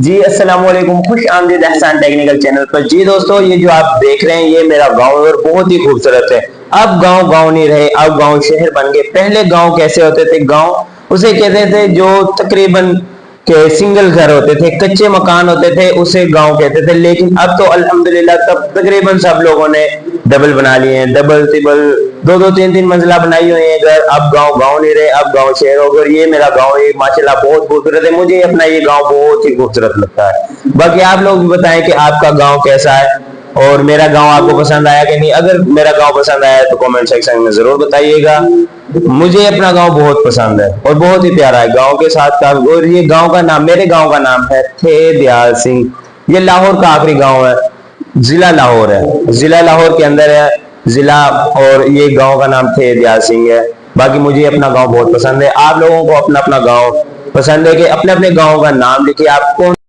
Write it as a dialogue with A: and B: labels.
A: जी अस्सलाम वालेकुम, खुश आमदीद एहसान टेक्निकल चैनल पर। जी दोस्तों, ये जो आप देख रहे हैं ये मेरा गांव है और बहुत ही खूबसूरत है। अब गांव गांव नहीं रहे, अब गांव शहर बन गए। पहले गांव कैसे होते थे? गांव उसे कहते थे जो तकरीबन के सिंगल घर होते थे, कच्चे मकान होते थे, उसे गांव कहते थे। लेकिन अब तो अल्हम्दुलिल्लाह तब तकरीबन सब लोगों ने डबल बना लिए हैं, डबल ट्रिपल, दो दो तीन तीन मंजिला बनाई हुई है घर। अब गांव गांव नहीं रहे, अब गांव शहर हो गए। ये मेरा गांव है, माशाल्लाह बहुत खूबसूरत है। मुझे अपना ये गांव बहुत ही खूबसूरत लगता है। बाकी आप लोग भी बताएं कि आपका गांव कैसा है और मेरा गांव आपको पसंद आया कि नहीं। अगर मेरा गांव पसंद आया तो कमेंट सेक्शन में जरूर बताइएगा। मुझे अपना गांव बहुत पसंद है और बहुत ही प्यारा है गांव के साथ का। और ये गांव का नाम, मेरे गांव का नाम है थे दयाल सिंह। ये लाहौर का आखिरी गांव है, जिला लाहौर है, जिला लाहौर के अंदर है जिला। और ये गांव का नाम थे दयाल सिंह है। बाकी मुझे अपना गांव बहुत पसंद है। आप लोगों को अपना अपना गांव पसंद है कि अपने अपने गांव का नाम लिखिए। आप कौन